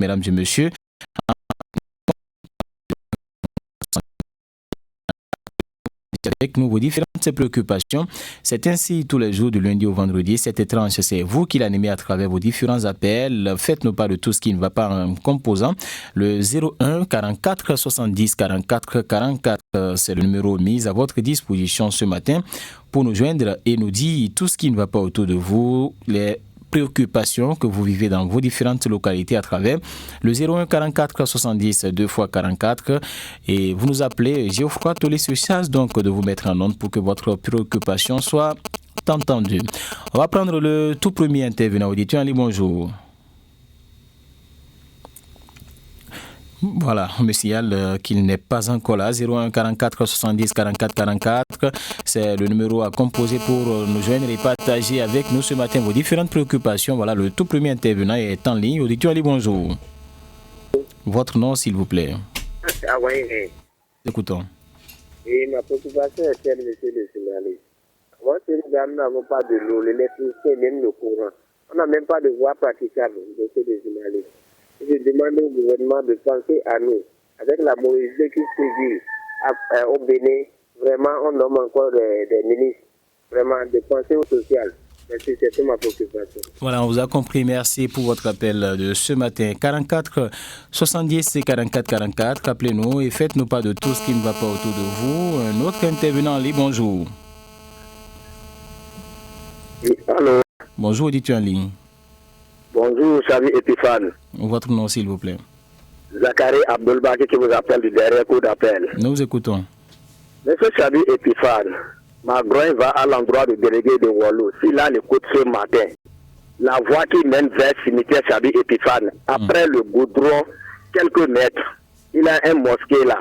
mesdames et messieurs. Avec nous vos différentes préoccupations. C'est ainsi tous les jours du lundi au vendredi. Cette tranche, c'est vous qui l'animez à travers vos différents appels. Faites-nous part de tout ce qui ne va pas en composant. Le 01 44 70 44 44, c'est le numéro mis à votre disposition ce matin pour nous joindre et nous dire tout ce qui ne va pas autour de vous, les préoccupations que vous vivez dans vos différentes localités à travers le 01 44 70 2 x 44 et vous nous appelez. Geoffroy Tolé se charge donc de vous mettre en onde pour que votre préoccupation soit entendue. On va prendre le tout premier intervenant auditeur. Ali, bonjour. Voilà, on me signale qu'il n'est pas encore là. 01 44 70 44 44, c'est le numéro à composer pour nous joindre et partager avec nous ce matin vos différentes préoccupations. Voilà, le tout premier intervenant est en ligne. Auditeur Ali, bonjour. Votre nom, s'il vous plaît. Ah oui. Écoutons. Et ma préoccupation est celle, monsieur le journaliste. Moi, ces gens n'avons pas de l'eau, l'électricité, même le courant. On n'a même pas de voie praticable, monsieur le journaliste. Je demande au gouvernement de penser à nous. Avec la morosité qui sévit au Bénin, vraiment, on nomme encore des ministres. Vraiment, de penser au social. Merci, c'est toute ma préoccupation. Voilà, on vous a compris. Merci pour votre appel de ce matin. 44 70 44 44. Appelez-nous et faites-nous pas de tout ce qui ne va pas autour de vous. Un autre intervenant en ligne, bonjour. Oui, allô. Bonjour, auditeur en ligne. Bonjour, Xavi Epiphane. Votre nom, s'il vous plaît. Zachary Abdelbaki qui vous appelle du dernier coup d'appel. Nous vous écoutons. Monsieur Xavi Epiphane, ma grogne va à l'endroit du délégué de Wallou. S'il a l'écoute ce matin, la voie qui mène vers le cimetière Xavi Epiphane, après le goudron, quelques mètres, il a un mosquée là.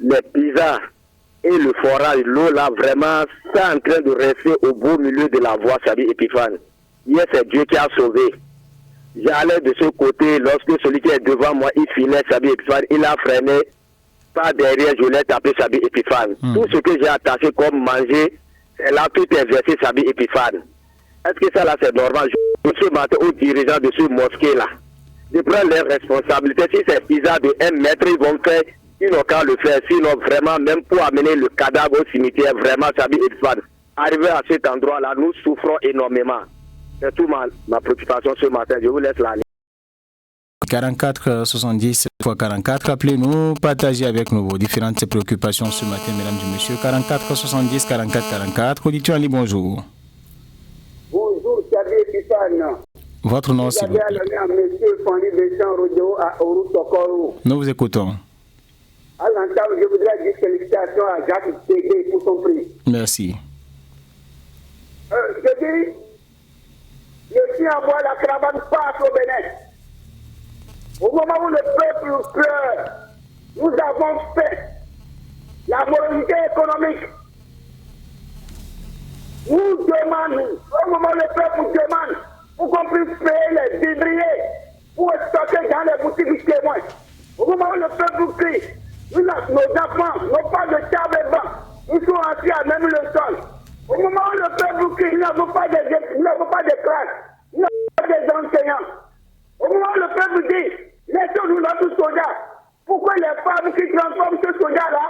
Les pizzas et le forage, l'eau là, vraiment, c'est en train de rester au beau milieu de la voie Xavi Epiphane. Hier, c'est Dieu qui a sauvé. J'allais de ce côté, lorsque celui qui est devant moi, il filait Xavi Epiphane, il a freiné, pas derrière, je l'ai tapé Xavi Epiphane. Tout ce que j'ai attaché comme manger, c'est là, tout est versé Xavi Epiphane. Est-ce que ça là, c'est normal? Je ce matin aux dirigeants de ce mosquée-là, de prendre leurs responsabilités. Si c'est pizza de 1 mètre, ils vont faire, ils n'ont qu'à le faire. Sinon, vraiment, même pour amener le cadavre au cimetière, vraiment, Xavi Epiphane, arrivé à cet endroit-là, nous souffrons énormément. C'est tout ma préoccupation ce matin. Je vous laisse la ligne. 44 70 x 44. Appelez-nous, partagez avec nous vos différentes préoccupations ce matin, mesdames et messieurs. 44 70 44 44. Auditeur Ali, bonjour. Bonjour, Xavi Epiphane. Votre nom, s'il vous plaît. Monsieur Fanny Deschamps Rodeo à Oru Tokoro. Nous vous écoutons. À l'entame, je voudrais dire félicitations à Jacques Tégué pour son prix. Merci. Je dis, je suis à moi la caravane passe au Bénin. Au moment où le peuple pleure, nous avons fait la morosité économique. Nous demandons, au moment où le peuple demande, pour qu'on puisse payer les vivriers, pour stocker dans les boutiques témoins. Au moment où le peuple crie, nos enfants n'ont pas de table et banc, ils sont assis à même le sol. Au moment où le peuple crie, ils n'avons pas de classes, ils n'avons pas des enseignants. Au moment où le peuple dit, laissez-nous notre soldats. Pourquoi les femmes qui transforment ce soldat-là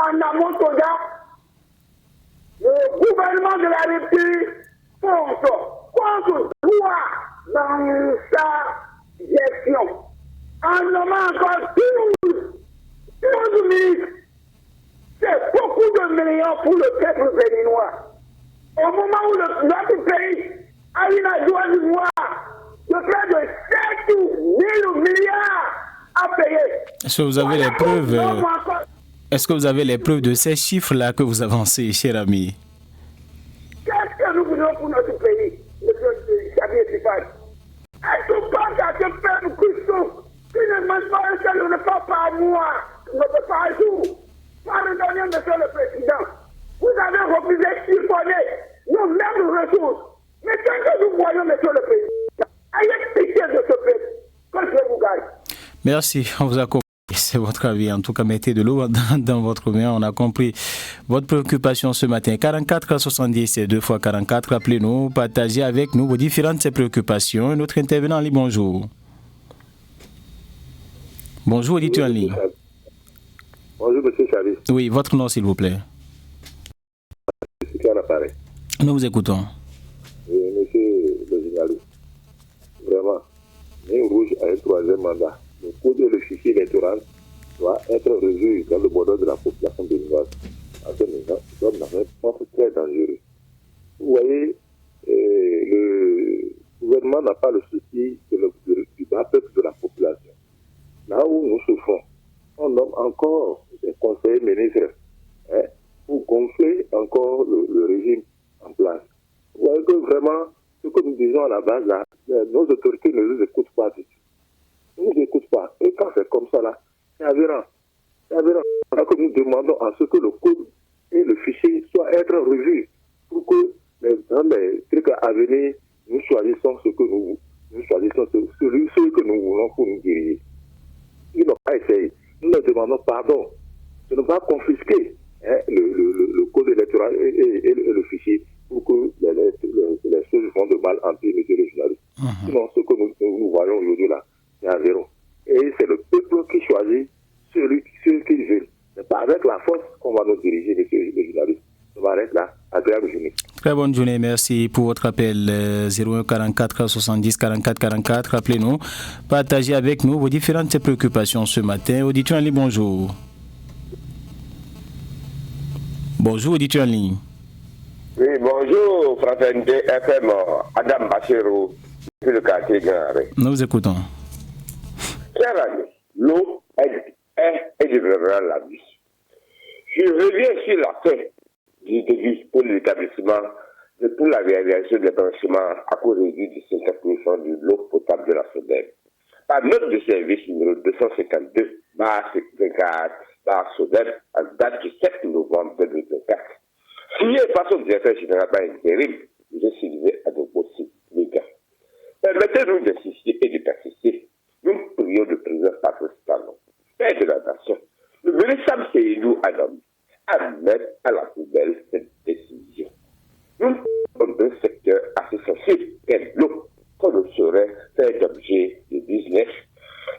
en amont soldat? Le gouvernement de la République contre toi dans sa gestion. En nommant encore 12 ministres, c'est beaucoup de millions pour le peuple béninois. Au moment où notre pays a une adjointe de près de 7 000 milliards à payer. Est-ce que vous avez les preuves? Est-ce que vous avez les preuves de ces chiffres-là que vous avancez, cher ami? Qu'est-ce que nous voulons pour notre pays, monsieur Xavier Epiphane? Est-ce qu'on pense à ce peuple qui ne mange pas un seul repas par mois, ne peut pas un jour? Pardonnez, monsieur le Président, vous avez refusé de chiffonner nos mêmes ressources. Mais quand que nous voyons, monsieur le Président, ayez pitié de ce peuple, que je vous gagne. Merci, on vous a compris. C'est votre avis. En tout cas, mettez de l'eau dans votre main. On a compris votre préoccupation ce matin. 44 70 2 x 44. Appelez-nous, partagez avec nous vos différentes préoccupations. Notre intervenant, Ali, bonjour. Bonjour, auditeur en ligne. Bonjour, monsieur Chavi. Oui, votre nom, s'il vous plaît. C'est qui à l'appareil? Nous vous écoutons. Monsieur le journaliste, vraiment, Ligne Rouge a un troisième mandat. Le code et le fichier électoral doit être revu dans le bonheur de la population béninoise. En ce moment, nous sommes dans un point très dangereux. Vous voyez, le gouvernement n'a pas le souci du bas peuple de la population. Là où nous souffrons, on nomme encore des conseillers ministres pour gonfler encore le régime en place. Vous voyez que vraiment, ce que nous disons à la base, là, nos autorités ne nous écoutent pas du tout. Ils ne nous écoutent pas. Et quand c'est comme ça, là, c'est aberrant. C'est aberrant. C'est que nous demandons à ce que le code et le fichier soient être revus pour que dans les trucs à venir, nous choisissons ce que nous choisissons, celui que nous voulons pour nous diriger. Ils n'ont pas essayé. Nous leur demandons pardon de ne pas confisquer le code électoral et le fichier pour que les choses vont de mal en pire, monsieur le journaliste. Sinon, ce que nous voyons aujourd'hui là, c'est à zéro. Et c'est le peuple qui choisit celui qu'il veut. Ce n'est pas avec la force qu'on va nous diriger, monsieur le journaliste. On va arrêter là. Agréable journée. Très bonne journée, merci pour votre appel 01 44 70 44 44. Rappelez-nous, partagez avec nous vos différentes préoccupations ce matin. Auditeur en ligne, bonjour. Bonjour, auditeur en ligne. Oui, bonjour, Fraternité FM, Adam Bachero, depuis le quartier Gare. Nous vous écoutons. Cher ami, l'eau est devenue la vie. Je reviens sur la fin du pour l'établissement pour la réalisation des branchements à cause réduit de 50% de l'eau potable de la SODER. Par note de service numéro 252, SODER, à date du 7 novembre 2024. Signé par son directeur général par intérim, M. Sylvain Adobossi Méga. Permettez-nous d'insister et de persister. Nous prions le président Patrice Talon, père de la nation, le véritable Seydou Adam, à mettre à la poubelle cette décision. Nous sommes un secteur assez sensible, et l'eau, qu'on ne saurait faire d'objet de business.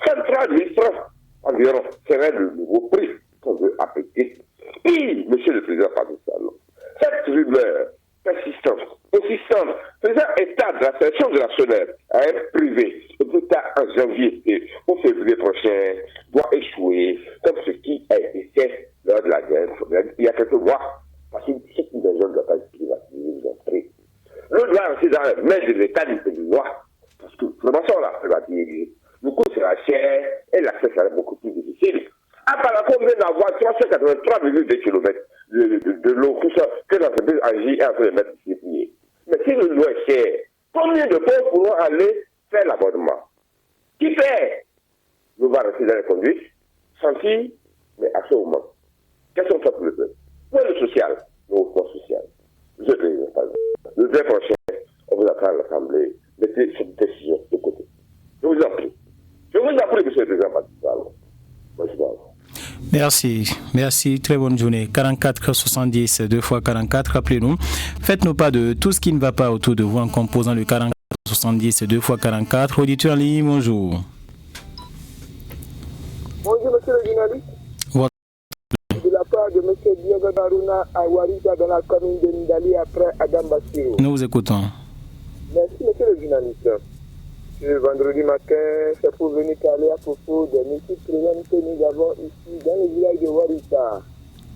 103 000 francs environ serait le nouveau prix qu'on veut appliquer. Et, monsieur le président Patrice Talon, cette rumeur persistante, faisant état de la sélection de la SODER à un privé, plus tard en janvier ou février prochain, doit échouer, comme ce qui a été fait lors de la guerre. Il y a quelques mois, parce que cette maison ne doit pas être privatisée, vous en prie. L'eau doit rester dans les mains de l'État du Béninois, parce que vraiment ça, on l'a privatisé. Du coup, c'est la chair et l'accès sera beaucoup plus difficile. À part qu'on vient d'avoir 383,2 km de l'eau que l'entreprise agit est en train de mettre sur pied. Mais si le l'eau est cher, combien de pauvres pourront aller faire l'abonnement? Qui fait? Nous allons rester dans les conduites, sentir, mais à ce moment. Quels sont les problèmes? Pour le social, le mouvement social. Je le 2 prochain, on vous attend à l'Assemblée. Mettez cette décision de côté. Je vous en prie. Je vous en prie, monsieur le président Patrice. Bonjour. Merci, très bonne journée. 44 70 2 fois 44, rappelez-nous. Faites-nous pas de tout ce qui ne va pas autour de vous en composant le 44 70 2 fois 44. Auditeur en ligne, bonjour. Bonjour monsieur le journaliste. De la part de monsieur Diogo Daruna à Warita dans la commune de Ndali après Adam Bassirou. Nous vous écoutons. Merci monsieur le journaliste. Ce vendredi matin, c'est pour venir parler à propos des multiples problèmes que nous avons ici dans le village de Warita.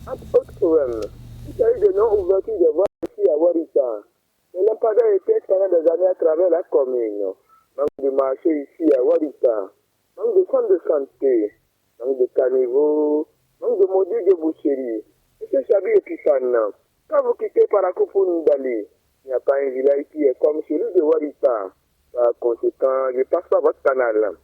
Entre autres problèmes, il s'agit de non-ouverture des voies ici à Warita. Le lampadaire était pendant des années à travers la commune. Manque de marché ici à Warita. Manque de centre de santé. Manque de caniveau. Manque de modules de boucherie. Monsieur Chabi Epifane, quand vous quittez Parakopo Ndali, il n'y a pas un village qui est comme celui de Warita. Par conséquent, je passe par votre canal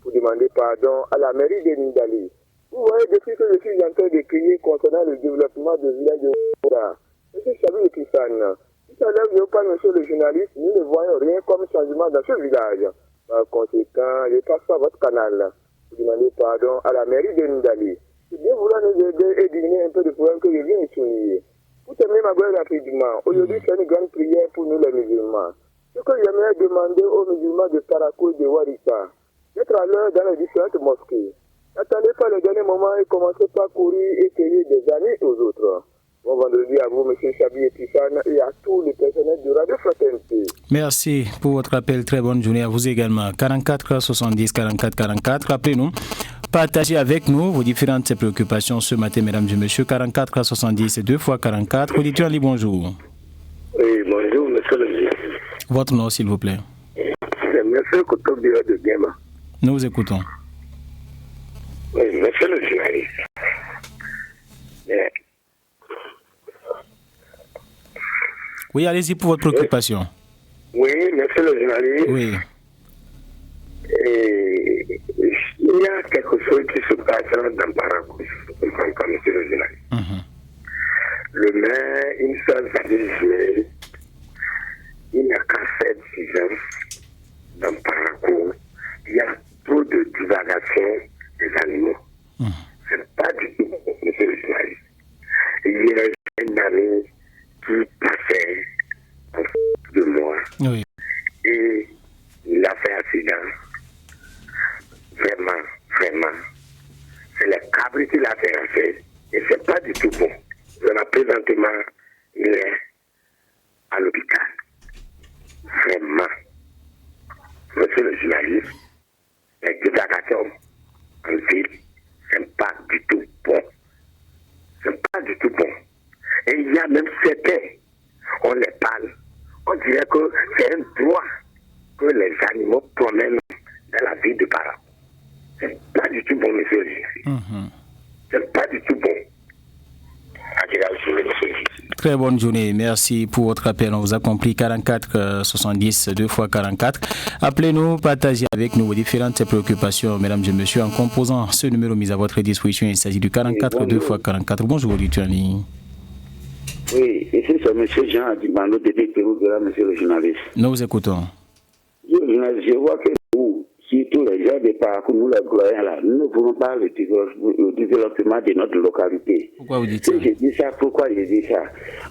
pour demander pardon à la mairie de Ndali. Vous voyez, depuis que je suis en train de crier concernant le développement du village de Warita, monsieur Chabi Epifane, si ça lève pas, monsieur le journaliste, nous ne voyons rien comme changement dans ce village. Par conséquent, je passe par votre canal pour demander pardon à la mairie de Ndali. C'est bien vouloir nous aider et diminuer un peu de problème que je viens de souligner. Pour terminer ma gueule rapidement, aujourd'hui c'est une grande prière pour nous les musulmans. Ce que j'aimerais demander aux musulmans de Parakou et de Warita, d'être à l'heure dans les différentes mosquées. N'attendez pas le dernier moment et commencez pas à courir et cueillir des amis aux autres. Bon vendredi à vous, M. Chabi Epifane, et à tous les personnels de Radio Fraternité. Merci pour votre appel. Très bonne journée à vous également. 44 70 44 44. Appelez-nous. Partagez avec nous vos différentes préoccupations ce matin, mesdames et messieurs. 44 70 2 fois 44. Auditeur Ali, bonjour. Oui, bonjour, monsieur le juge. Votre nom, s'il vous plaît. C'est monsieur Kotobio de Gema. Nous vous écoutons. Oui, monsieur le journaliste. Oui, allez-y pour votre préoccupation. Oui, monsieur le journaliste. Oui. Et il y a quelque chose qui se passe dans Parakou, monsieur le journaliste. Le maire, une seule journée, il n'a qu'à faire silence dans Parakou. Il y a trop de divagation des animaux. C'est pas du tout, monsieur le journaliste. Il y a une année qui passait en face de moi. Oui. Et il a fait accident. Vraiment. C'est le cabri qui l'a fait. Et c'est pas du tout bon. Présentement, il est à l'hôpital. Vraiment. Monsieur le journaliste, les divagations en ville, c'est pas du tout bon. C'est pas du tout bon. Et il y a même certains, on les parle, on dirait que c'est un droit que les animaux promènent dans la ville de Para. C'est pas du tout bon, monsieur le juge. C'est pas du tout bon. Très bonne journée. Merci pour votre appel. On vous a compris. 44 70 2 fois 44. Appelez-nous, partagez avec nous vos différentes préoccupations, mesdames et messieurs, en composant ce numéro mis à votre disposition. Il s'agit du 44 2 fois 44. Bonjour, Lituanie. Oui, ici c'est M. Jean Adibano, depuis Pérou, monsieur le journaliste. Nous vous écoutons. Je vois que nous, surtout les gens de Parakou, nous les Gloyens là, nous ne voulons pas le développement de notre localité. Pourquoi vous dites ça? Je dis ça, pourquoi je dis ça?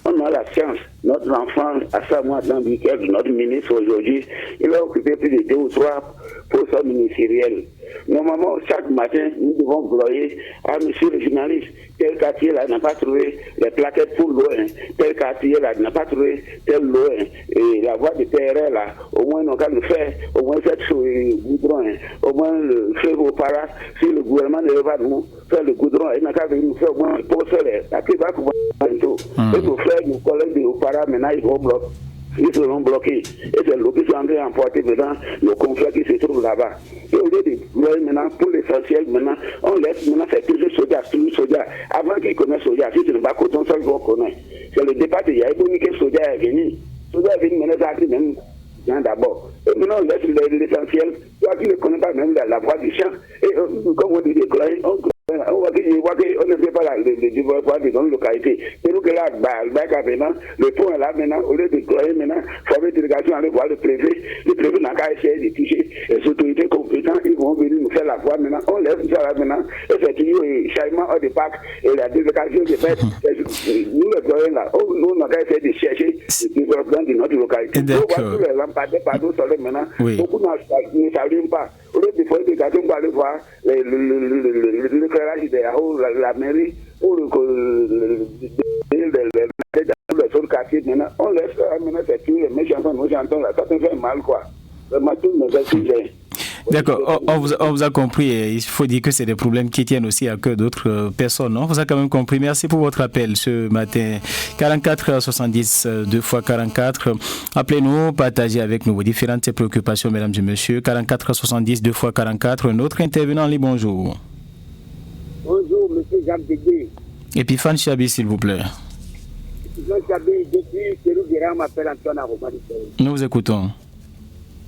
On a la chance, notre enfant, à Samoa Dambiquet, notre ministre aujourd'hui, il a occupé plus de 2 ou 3 postes ministériels. Normalement, chaque matin, nous devons gloyer à monsieur le journaliste. Tel quartier là n'a pas trouvé les plaquettes pour l'eau. Tel quartier là n'a pas trouvé tel l'eau. Et la voie de TRL là, au moins on peut faire, au moins cette goudron. Au moins le feu au para, si le gouvernement ne veut pas nous faire le goudron, il n'a qu'à venir nous faire au moins pour faire la plupart pour tout. Et nos frères, nos collègues de para, maintenant ils vont bloquer. Ils seront bloqués. Et c'est l'eau qui sont en train d'emporter dedans le conflit qui se trouve là-bas. Et au lieu de vouloir maintenant, pour l'essentiel, maintenant, on laisse maintenant faire toujours soja. Avant qu'ils connaissent soja, si ce n'est pas coton, ça ils vont connaître. C'est le départ de Yaïbouni que soja est venu. Soja est venu maintenant, ça a pris même d'abord. Et maintenant, on laisse l'essentiel. Toi qui ne connais pas même la voie du champ. Et comme on dit, on voit qu'on ne fait pas le développement de notre localité. C'est nous que là, le pont est là maintenant, au lieu de croyer maintenant, former une délégation, aller voir le préfet n'a qu'à essayer de toucher les autorités compétentes, ils vont venir nous faire la voie maintenant, on laisse ça là maintenant, et c'est toujours le changement hors de Pâques et la délégation de fait, nous le croyons là, nous on a qu'à essayer de chercher le développement de notre localité. On voit tous les lampadaires partout sur le maintenant, beaucoup ne s'allument pas. Au lieu de faire une délégation pour aller voir l'éclairage de la mairie ou les autres quartiers, maintenant, on laisse maintenant c'est tous les méchants, nos chantons là, ça te fait mal quoi. Vraiment tout me fait. D'accord, on vous a compris. Il faut dire que c'est des problèmes qui tiennent aussi à cœur d'autres personnes. On vous a quand même compris. Merci pour votre appel ce matin. 44 70 2 fois 44. Appelez-nous, partagez avec nous vos différentes préoccupations, mesdames et messieurs. 44 70 2 fois 44. Notre intervenant, bonjour. Bonjour, monsieur Jacques Dégué. Epifane Chabi, s'il vous plaît. Epifane Chabi, depuis Pérou-Guérin, m'appelle Antoine Aromani. Nous vous écoutons.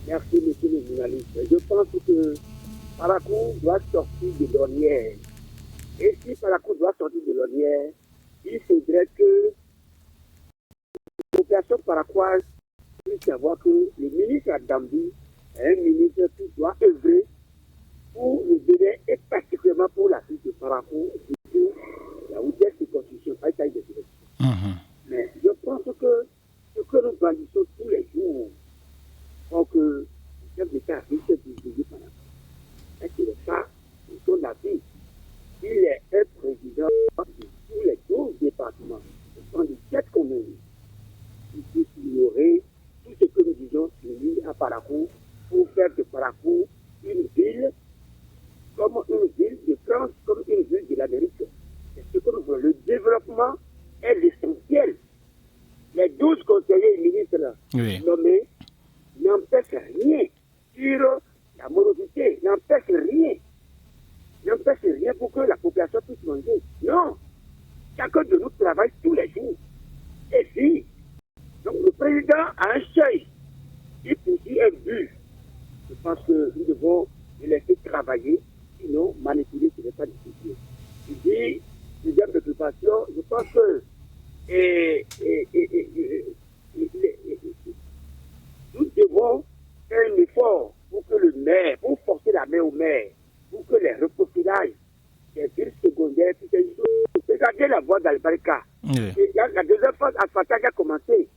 Merci, monsieur le journaliste. Je pense que Parakou doit sortir de l'ornière. Et si Parakou doit sortir de l'ornière, il faudrait que la population paraquoise puisse savoir que le ministre Adambi est un ministre qui doit œuvrer pour le Bénin et particulièrement pour la ville de Parakou, pour la routière de construction, pas de direction. Mais je pense que ce que nous bandissons tous les jours, donc le chef d'État a fait ce que par là. Est-ce qu'il n'est pas dans la vie nommés n'empêche rien sur la morosité, n'empêche rien pour que la population puisse manger. Non, chacun de nous travaille tous les jours. Et si, donc le président a un seuil, il poursuit un but. Je pense que nous devons le laisser travailler, sinon manipuler, ce n'est pas difficile. Il dit, deuxième préoccupation, je pense que nous devons faire un effort pour que le maire, pour forcer la main au maire, pour que les reprofilages des villes secondaires puissent être joués. Regardez la voie d'Albarika. La deuxième phase asphaltée a commencé.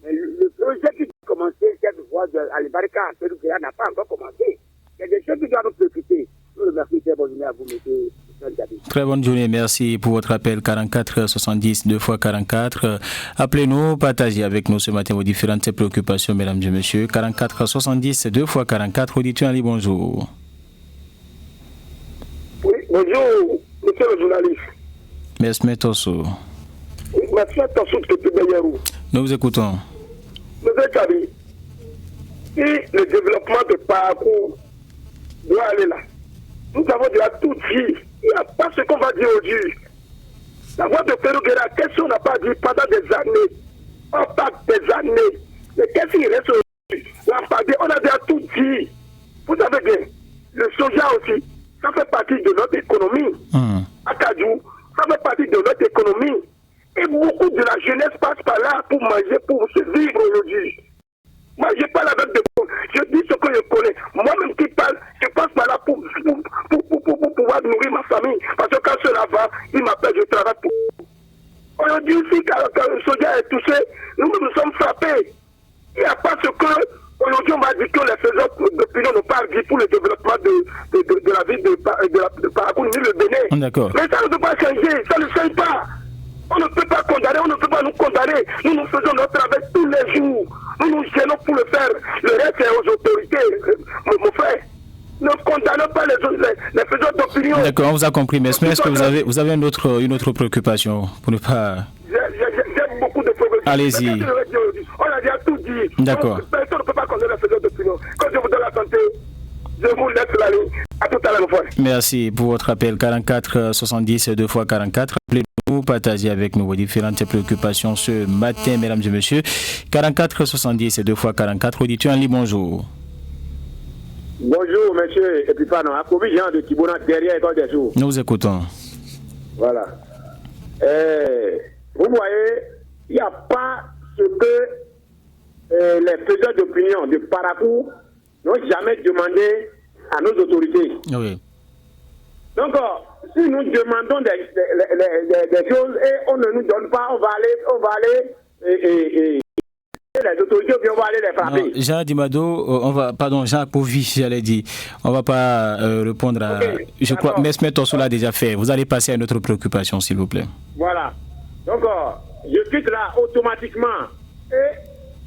Mais le projet qui a commencé, cette voie d'Albarika, n'a pas encore commencé. Il y a des choses qui doivent nous préoccuper. Nous remercions. Très bonne journée à vous, monsieur. Très bonne journée, merci pour votre appel 44 70 2 x 44. Appelez-nous, partagez avec nous ce matin vos différentes préoccupations, mesdames et messieurs. 44 70 2 x 44. Auditeur Ali, bonjour. Oui, bonjour, monsieur le journaliste. Merci, Tosso. Merci, Tosso, depuis Bayerou. Nous vous écoutons. Monsieur Kabi, si le développement de parcours doit aller là, nous avons déjà tout dit. Il n'y a pas ce qu'on va dire aujourd'hui. La voix de Perouguera, qu'est-ce qu'on n'a pas dit pendant des années? On parle des années. Mais qu'est-ce qu'il reste aujourd'hui? On a déjà tout dit. Vous savez bien, le soja aussi, ça fait partie de notre économie. Akadou, ça fait partie de notre économie. Et beaucoup de la jeunesse passe par là pour manger, pour se vivre aujourd'hui. Moi, je parle avec des gens. Je dis ce que je connais. Moi-même qui parle, je passe par là pour pouvoir nourrir ma famille. Parce que quand cela va, il m'appelle, je travaille pour. Aujourd'hui, si quand le soja est touché, nous sommes frappés. Il n'y a pas ce que, aujourd'hui, on va dire que les faiseurs d'opinion n'ont pas dit pour le développement de la ville de Parakou, ni le Bénin. D'accord. Mais ça ne peut pas changer, ça ne change pas. On ne peut pas condamner, on ne peut pas nous condamner. Nous faisons notre travail tous les jours. Nous nous gênons pour le faire. Le reste est aux autorités, mon frère. Ne condamnons pas les faiseurs d'opinion. D'accord, on vous a compris. Mais est-ce que vous avez une autre préoccupation pour ne pas... J'ai beaucoup de préoccupations. Allez-y. On a déjà tout dit. D'accord. Personne ne peut pas condamner les faiseurs d'opinion. Quand je vous donne la santé, je vous laisse la ligne. À tout à l'heure, mon frère. Merci pour votre appel. 44 70 2 x 44. Appelez-nous, partagez avec nous vos différentes préoccupations ce matin, mesdames et messieurs. 44 70 2 x 44. Auditeur en ligne, bonjour. Bonjour, monsieur Epipano. Akobi Jean de Kibona, derrière École des Jours. Nous vous écoutons. Voilà. Vous voyez, il n'y a pas ce que les faiseurs d'opinion de Parakou n'ont jamais demandé à nos autorités. Oui. Donc, si nous demandons des choses et on ne nous donne pas, on va aller les autorités on va aller les frapper. Non, Jean Dimado, Jean Akovi, j'allais dire, on ne va pas répondre à... Okay, je crois, mais Tosso l'a déjà fait. Vous allez passer à une autre préoccupation, s'il vous plaît. Voilà. Donc, je quitte là automatiquement. Et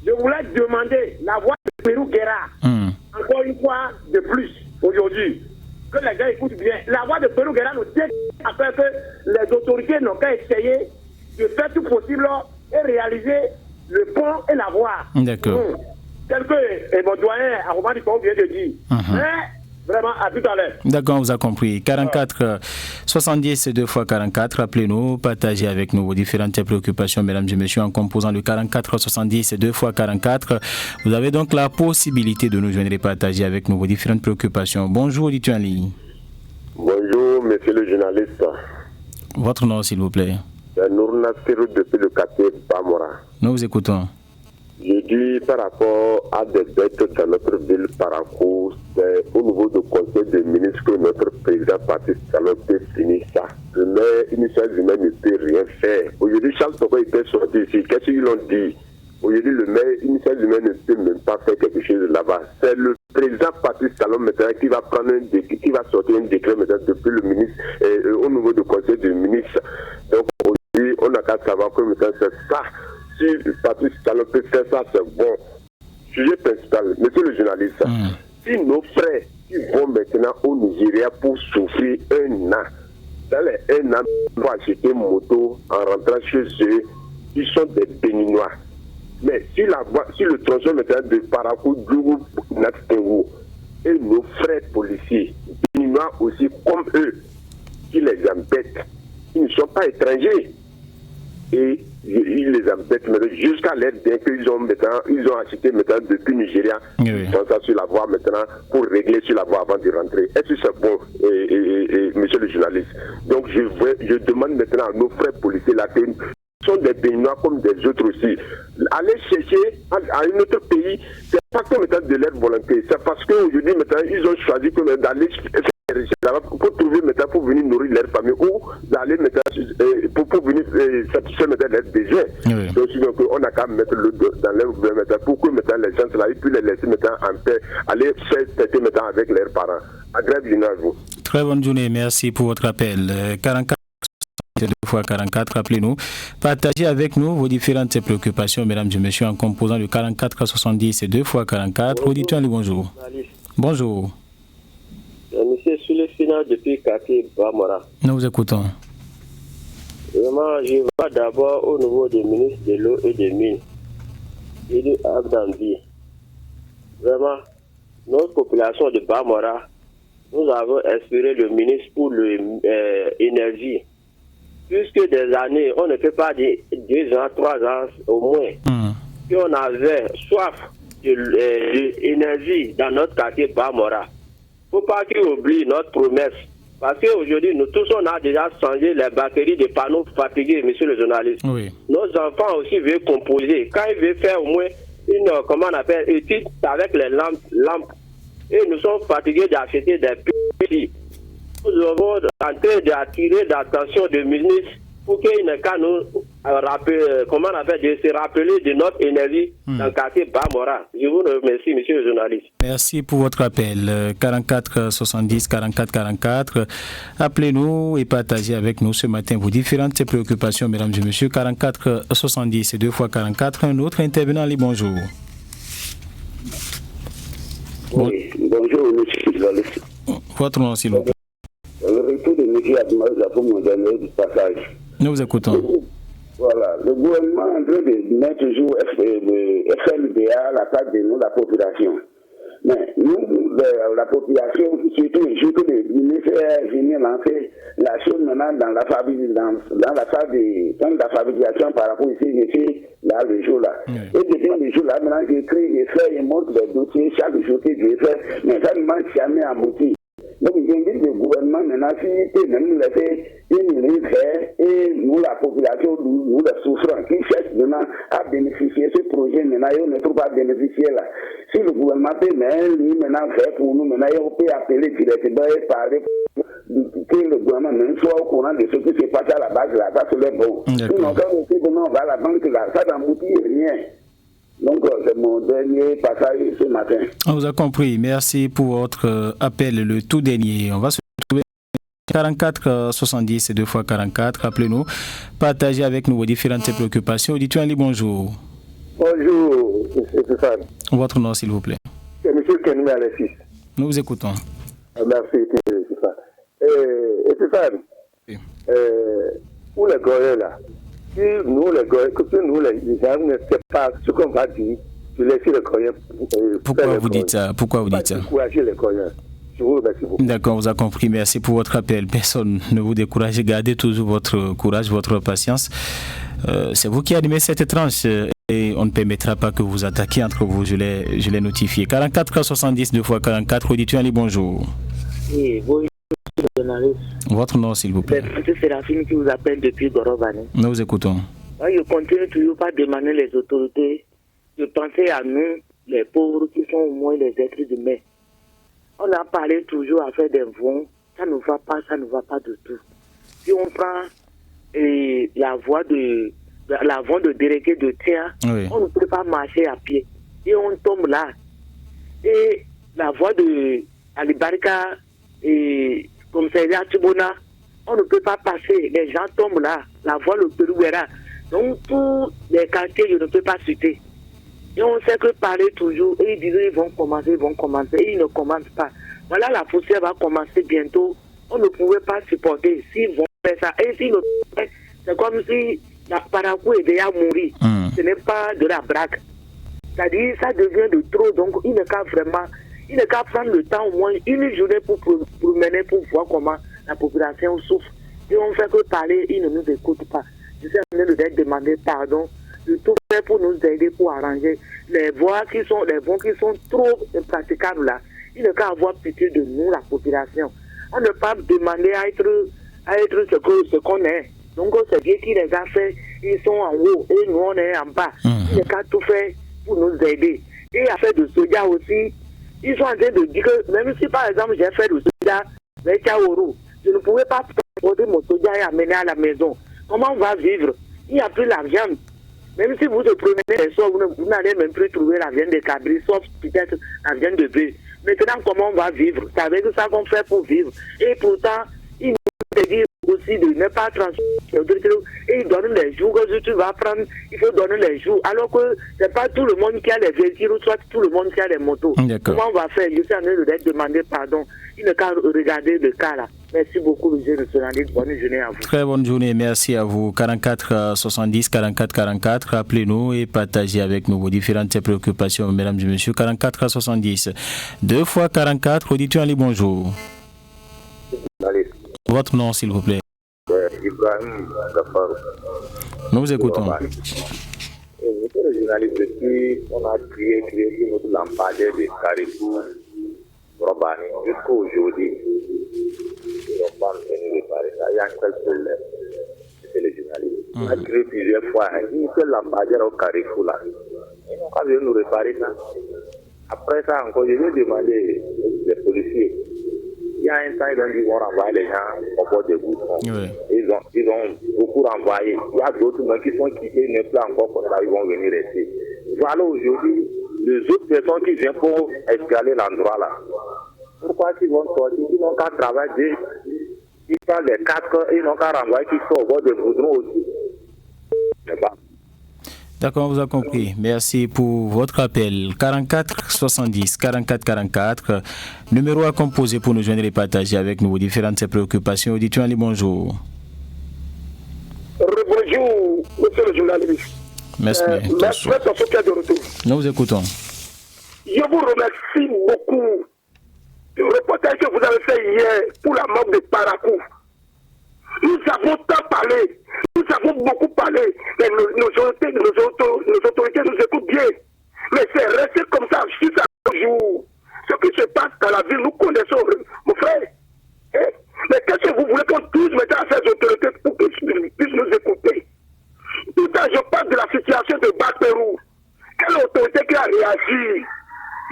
je voulais demander la voix de Perouguera, encore une fois de plus, aujourd'hui, que les gens écoutent bien. La voix de Perouguera nous dit afin que les autorités n'ont qu'à essayer de faire tout possible et réaliser le pont et la voie. D'accord. Tel que mon doyen Armand Dicon vient de dire. Mais vraiment, à tout à l'heure. D'accord, on vous a compris. 44 70 2 x 44. Appelez-nous, partagez avec nous vos différentes préoccupations, mesdames et messieurs, en composant le 44 70 2 x 44. Vous avez donc la possibilité de nous joindre et partager avec nous vos différentes préoccupations. Bonjour, auditeur en ligne. Bonjour, monsieur le journaliste. Votre nom, s'il vous plaît. C'est Nourna Sirou depuis le quartier Bamora. Nous vous écoutons. Je dis par rapport à des bêtes dans notre ville Parakou, c'est au niveau du conseil des ministres que notre président Patrice Talon peut finir ça. Le maire initial humain ne peut rien faire. Aujourd'hui, Charles Toko était sorti ici. Qu'est-ce qu'ils l'ont dit? Aujourd'hui, le maire initial humain ne peut même pas faire quelque chose là-bas. C'est le président Patrice Talon maintenant qui va prendre qui va sortir un décret maintenant depuis le ministre au niveau du conseil des ministres. Donc aujourd'hui, on n'a qu'à savoir que maintenant c'est ça. Si Patrice Talon peut faire ça, c'est bon. Sujet principal, monsieur le journaliste, si nos frères qui vont maintenant au Nigeria pour souffrir un an, dans les un an, ils vont acheter une moto en rentrant chez eux, ils sont des Béninois. Mais si le tronçon maintenant de Parakou, Djougou, Nattengo, et nos frères policiers, béninois aussi comme eux, qui les embêtent, ils ne sont pas étrangers. Et ils les embêtent maintenant jusqu'à l'aide bien qu'ils ont acheté maintenant depuis Nigeria, ils sont ça sur la voie maintenant pour régler sur la voie avant de rentrer. Est-ce que c'est bon, monsieur le journaliste? Donc je demande maintenant à nos frères policiers là, qui sont des Béninois comme des autres aussi, aller chercher à un autre pays, c'est pas comme étant de leur volonté, c'est parce qu'aujourd'hui maintenant ils ont choisi d'aller pour trouver maintenant pour venir nourrir leur famille ou d'aller maintenant pour venir satisfaire maintenant leurs besoins. Donc on a qu'à mettre le dos dans leur maintenant pour que maintenant les gens là, ils puissent les laisser maintenant en paix, aller faire têter maintenant avec leurs parents. Agréable journée à vous. Très bonne journée, merci pour votre appel. 44 2 fois 44, rappelez-nous. Partagez avec nous vos différentes préoccupations, mesdames et messieurs, en composant le 44 70 2 fois 44. Auditeur, bonjour. Bonjour. Monsieur Soulé Final depuis quartier Bamora. Nous vous écoutons. Vraiment, je vais d'abord au niveau du ministre de l'eau et des mines, Edu Abdambi. Vraiment, notre population de Bamora, nous avons inspiré le ministre pour l'énergie. Puisque des années, on ne peut pas dire 2 ans, 3 ans au moins, qu'on avait soif d'énergie dans notre quartier Bamora. Il ne faut pas qu'ils oublient notre promesse. Parce qu'aujourd'hui, nous tous, on a déjà changé les batteries des panneaux fatigués, monsieur le journaliste. Oui. Nos enfants aussi veulent composer. Quand ils veulent faire au moins une, comment on appelle, étude avec les lampes, et nous sommes fatigués d'acheter des petits. Nous devons en train d'attirer l'attention du ministre pour qu'il n'ait qu'à nous rappeler, comment on appelle, de se rappeler de notre énergie dans le quartier Bamora. Je vous remercie, monsieur le journaliste. Merci pour votre appel. 44 70 44 44. Appelez-nous et partagez avec nous ce matin vos différentes préoccupations, mesdames et messieurs. 44 70 2 fois 44. Un autre intervenant, bonjour. Oui, bonjour, monsieur le journaliste. Votre nom, s'il vous plaît. Le retour de M. Admal pour mon dernier du passage. Nous vous écoutons. Voilà, le gouvernement est en train de mettre toujours le FNBA à la place de nous, la population. Mais nous, la population, surtout les ministères venir lancer la chose maintenant dans la fabrication par rapport ici, là, le jour là. Et depuis le jour là, maintenant, j'écris, je montre les dossiers, chaque jour que je fais, mais ça ne m'a jamais abouti. Donc, j'invite le gouvernement maintenant, s'il peut même laisser une ligne verte et nous, la population, nous, les souffrants, qui cherchent maintenant à bénéficier de ce projet, maintenant, et on ne trouve pas bénéficier là. Si le gouvernement peut mettre une ligne maintenant verte pour nous, maintenant, on peut appeler directement et parler que le gouvernement même soit au courant de ce qui se passe à la base là, ça serait bon. Sinon, quand on va à la banque là, ça n'aboutit rien. Donc, c'est mon dernier passage ce matin. On vous a compris. Merci pour votre appel, le tout dernier. On va se retrouver 44 70 2 fois 44. Rappelez-nous, partagez avec nous vos différentes préoccupations. Auditeur, bonjour. Bonjour, M. Stéphane. Votre nom, s'il vous plaît. C'est M. Kenoué Alexis. Nous vous écoutons. Merci, Stéphane. Stéphane, oui. Pour les Goyens, là, si nous, les Goyens, les gens ne savent pas ce qu'on va dire, je laisse les Goyens. Pourquoi vous dites ça? Pourquoi vous dites ça? Encourager les Goyens. Je vous remercie beaucoup. D'accord, on vous a compris. Merci pour votre appel. Personne ne vous décourage. Gardez toujours votre courage, votre patience. C'est vous qui animez cette tranche et on ne permettra pas que vous attaquiez entre vous. Je l'ai notifié. 44 70 2 fois 44. Auditeur, bonjour. Oui, bonjour. Votre nom, s'il vous plaît. C'est Séraphine qui vous appelle depuis Gorobane. Nous vous écoutons. Je continue toujours pas demander les autorités de penser à nous, les pauvres, qui sont au moins les êtres humains. On a parlé toujours à faire des vents, ça ne va pas du tout. Si on prend la voie de délégué de terre, oui. On ne peut pas marcher à pied. Et on tombe là. Et la voie de Alibarika et commissariat Tibona, on ne peut pas passer. Les gens tombent là. La voie le Pérouéra. Donc, tous les quartiers, je ne peux pas citer. Et on sait que parler toujours, et ils disent ils vont commencer, et ils ne commencent pas. Voilà, la poussière va commencer bientôt. On ne pouvait pas supporter s'ils vont faire ça. Et s'ils ne font pas, c'est comme si la Parakou est déjà mouru. Ce n'est pas de la braque. C'est-à-dire, ça devient de trop. Donc, il ne qu'à prendre le temps, au moins une journée pour mener, pour voir comment la population souffre. Et on ne fait que parler, il ne nous écoute pas. Je suis en train de demander pardon, de tout faire pour nous aider, pour arranger les voies qui sont trop impraticables là. Il ne qu'à avoir pitié de nous, la population. On ne peut pas demander à être ce qu'on est. Donc, c'est Dieu qui les a fait. Ils sont en haut et nous, on est en bas. Il ne qu'à tout faire pour nous aider. Et à faire de soja aussi, ils sont en train de dire que même si par exemple j'ai fait du soja, mais je ne pouvais pas transporter mon soja et amener à la maison. Comment on va vivre? Il n'y a plus la viande. Même si vous se promenez les soirs, vous n'allez même plus trouver la viande de cabri, sauf peut-être la viande de bœuf. Maintenant, comment on va vivre? C'est avec ça qu'on fait pour vivre. Et pourtant, il nous dit aussi de ne pas transporter. Et il donne les jours que tu vas prendre, il faut donner les jours. Alors que ce n'est pas tout le monde qui a les véhicules, ou soit tout le monde qui a les motos. Comment on va faire? Je suis en train de demander pardon. Il ne qu'à regarder le cas là. Merci beaucoup, monsieur le journaliste. Bonne journée à vous. Très bonne journée, merci à vous. 44 70 44 44, appelez-nous et partagez avec nous vos différentes préoccupations, mesdames et messieurs. 44 70, 2 fois 44, auditeur Ali, bonjour. Votre nom, s'il vous plaît. Ibrahim Gafarou. Nous vous écoutons. Monsieur le journaliste, depuis on a créé notre lampadaire de Carrefour Robani jusqu'à aujourd'hui, ils n'ont pas venu réparer ça. Il y a quel problème? C'est le journaliste. On a créé plusieurs fois une seule lampadaire au Carrefour là. Ils n'ont pas venu nous réparer ça. Après ça encore, je vais demander les policiers. Il y a un temps, ils vont renvoyer les gens au bord des boutons. Oui. Ils ont beaucoup renvoyé. Il y a d'autres qui sont quittés, ne plus encore comme ça, ils vont venir rester. Voilà aujourd'hui les autres personnes qui viennent pour escalader l'endroit là. Pourquoi ils vont sortir? Ils n'ont qu'à travailler. Ils prennent les casques, ils n'ont qu'à renvoyer qui sont au bord des boutons aussi. D'accord, on vous a compris. Merci pour votre appel. 44 70 44 44. Numéro à composer pour nous joindre et partager avec nous vos différentes préoccupations. Auditeur Ali, bonjour. Bonjour, monsieur le journaliste. Merci. Nous vous écoutons. Je vous remercie beaucoup du reportage que vous avez fait hier pour la mort de Parakou. Nous avons tant parlé, nous avons beaucoup parlé, mais nos autorités nous écoutent bien. Mais c'est resté comme ça jusqu'à ce jour. Ce qui se passe dans la ville, nous connaissons, mon frère. Mais qu'est-ce que vous voulez qu'on touche maintenant à ces autorités pour qu'ils puissent nous écouter? Tout à je parle de la situation de Bac-Pérou. Quelle autorité qui a réagi,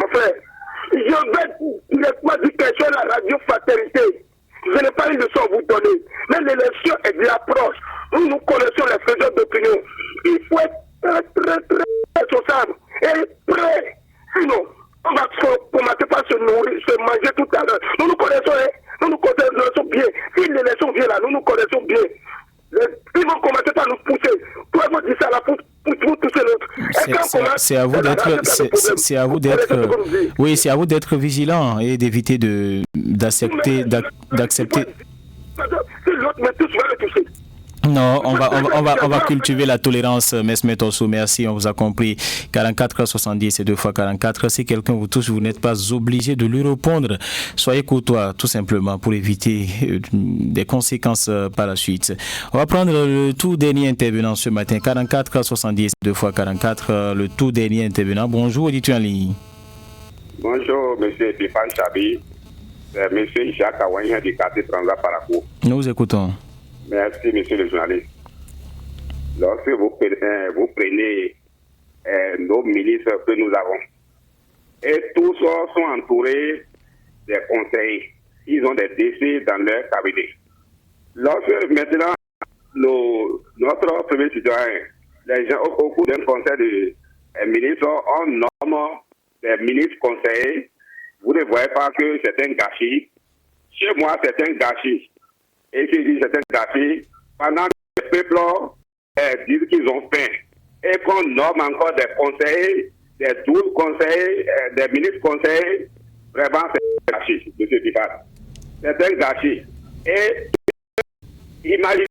mon frère? Je vais directement dire quelque chose à la radio Fraternité. Je n'ai pas une leçon à vous donner. Mais l'élection est de l'approche. Nous connaissons les faiseurs d'opinion. Il faut être très responsable et prêt. Sinon, on va commencer par se nourrir, se manger tout à l'heure. Nous connaissons bien. Si l'élection vient là, nous connaissons bien. Ils vont commencer par nous pousser. Pourquoi vous dites ça là pour pousser l'autre? C'est à vous d'être, oui, c'est à vous d'être vigilant et d'éviter d'accepter. Si l'autre me touche, va le toucher. Non, on va cultiver la tolérance, Mesmet Osso, merci, on vous a compris. 44 70 et 2 fois 44, si quelqu'un vous touche, vous n'êtes pas obligé de lui répondre. Soyez courtois, tout simplement, pour éviter des conséquences par la suite. On va prendre le tout dernier intervenant ce matin, 44 70 2 fois 44, le tout dernier intervenant. Bonjour, auditeur en ligne. Bonjour, monsieur Epifan Chabi, monsieur Jacques Awanyan du quartier Transat Parakou. Nous vous écoutons. Merci, monsieur le journaliste. Lorsque vous prenez nos ministres que nous avons, et tous sont entourés des conseillers. Ils ont des décès dans leur cabinet. Lorsque maintenant, notre premier citoyen, les gens au cours d'un conseil de ministres, on nomme des ministres conseillers. Vous ne voyez pas que c'est un gâchis. Chez moi, c'est un gâchis. Et qui dit c'est un gâchis, pendant que les peuples disent qu'ils ont faim, et qu'on nomme encore des conseillers, des 12 conseillers, des ministres conseillers, vraiment c'est un gâchis, M. Tifat. C'est un gâchis. Et imaginez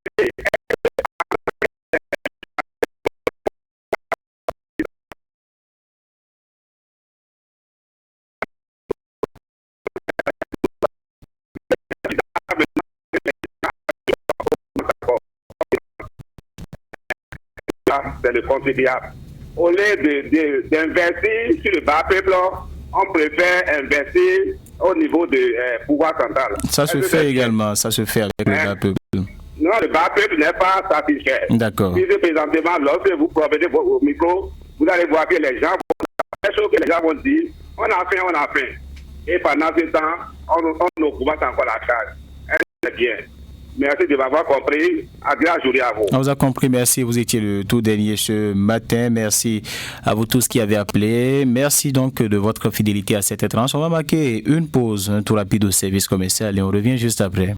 c'est le contribuable. Au lieu d'investir sur le bas peuple, on préfère investir au niveau du pouvoir central. Ça se fait également, ça se fait avec le bas peuple. Non, le bas peuple n'est pas satisfait. D'accord. Puisque présentement, lorsque vous promenez au micro, vous allez voir que les gens vont dire, on a faim. Et pendant ce temps, on augmente encore la charge. C'est bien. Merci de m'avoir compris. Agréable journée à vous. On vous a compris, merci. Vous étiez le tout dernier ce matin. Merci à vous tous qui avez appelé. Merci donc de votre fidélité à cette tranche. On va marquer une pause, un tour rapide au service commercial et on revient juste après.